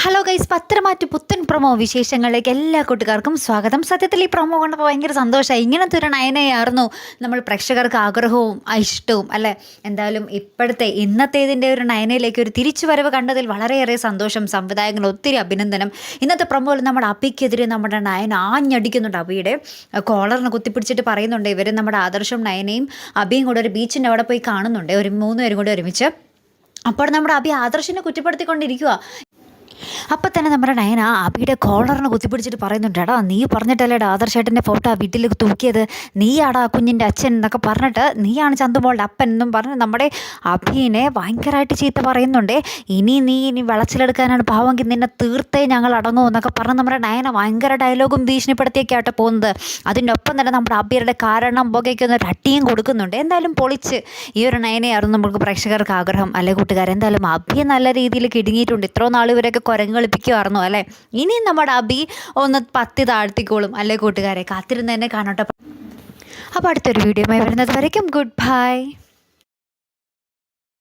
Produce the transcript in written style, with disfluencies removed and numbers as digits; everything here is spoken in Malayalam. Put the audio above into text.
ഹലോ ഗൈസ്, പത്രമാറ്റ് പുത്തൻ പ്രൊമോ വിശേഷങ്ങളിലേക്ക് എല്ലാ കൂട്ടുകാർക്കും സ്വാഗതം. സത്യത്തിൽ ഈ പ്രൊമോ കണ്ടപ്പോൾ ഭയങ്കര സന്തോഷമായി. ഇങ്ങനത്തെ ഒരു നയനയായിരുന്നു നമ്മൾ പ്രേക്ഷകർക്ക് ആഗ്രഹവും ഇഷ്ടവും അല്ലേ. എന്തായാലും ഇന്നത്തേതിൻ്റെ ഒരു നയനയിലേക്ക് ഒരു തിരിച്ചുവരവ് കണ്ടതിൽ വളരെയേറെ സന്തോഷം. സംവിധായകന് ഒത്തിരി അഭിനന്ദനം. ഇന്നത്തെ പ്രൊമോയിൽ നമ്മുടെ അഭിക്കെതിരെ നമ്മുടെ നയന ആഞ്ഞടിക്കുന്നുണ്ട്. അഭിയുടെ കോളറിന് കുത്തിപ്പിടിച്ചിട്ട് പറയുന്നുണ്ട്, ഇവർ നമ്മുടെ ആദർശം നയനയും അഭിയും കൂടെ ഒരു ബീച്ചിൻ്റെ അവിടെ പോയി കാണുന്നുണ്ട്, ഒരു 3 പേരും കൂടെ ഒരുമിച്ച്. അപ്പോൾ നമ്മുടെ അഭി ആദർശിനെ കുറ്റപ്പെടുത്തിക്കൊണ്ടിരിക്കുക. അപ്പം തന്നെ നമ്മുടെ നയന അബിയുടെ കോളറിന് കുത്തിപ്പിടിച്ചിട്ട് പറയുന്നുണ്ട്, എടാ നീ പറഞ്ഞിട്ടല്ലേടാ ആദർശേട്ടൻ്റെ ഫോട്ടോ ആ വീട്ടിലേക്ക് തൂക്കിയത്, നീയാടാ കുഞ്ഞിൻ്റെ അച്ഛൻ എന്നൊക്കെ പറഞ്ഞിട്ട്, നീയാണ് ചന്തുമോളുടെ അപ്പൻ എന്നും പറഞ്ഞ് നമ്മുടെ അഭിനെ ഭയങ്കരമായിട്ട് ചീത്ത പറയുന്നുണ്ട്. ഇനി വിളച്ചിലെടുക്കാനാണ് പാവമെങ്കിൽ നിന്നെ തീർത്തേ ഞങ്ങൾ അടങ്ങും എന്നൊക്കെ പറഞ്ഞ് നമ്മുടെ നയന ഭയങ്കര ഡയലോഗും ഭീഷണിപ്പെടുത്തിയൊക്കെയായിട്ട് പോകുന്നത്. അതിൻ്റെ ഒപ്പം തന്നെ നമ്മുടെ അബിയുടെ കാരണം പുകയ്ക്കൊന്ന് ഒരു അട്ടിയും കൊടുക്കുന്നുണ്ട്. എന്തായാലും പൊളിച്ച് ഈ ഒരു നയനയായിരുന്നു നമുക്ക് പ്രേക്ഷകർക്ക് ആഗ്രഹം അല്ലെ കൂട്ടുകാർ. എന്തായാലും അബിയെ നല്ല രീതിയിൽ കിടുങ്ങിയിട്ടുണ്ട്. ഇത്രയോ നാൾ ഇവരൊക്കെ കുരങ്ങളിപ്പിക്കുമായിരുന്നു അല്ലേ. ഇനിയും നമ്മുടെ അബി ഒന്ന് പത്തി താഴ്ത്തിക്കോളും അല്ലേ കൂട്ടുകാരെ. കാത്തിരുന്ന് തന്നെ കാണട്ടെ. അപ്പോൾ അടുത്തൊരു വീഡിയോയുമായി വരുന്നത് വരയ്ക്കും ഗുഡ് ബൈ.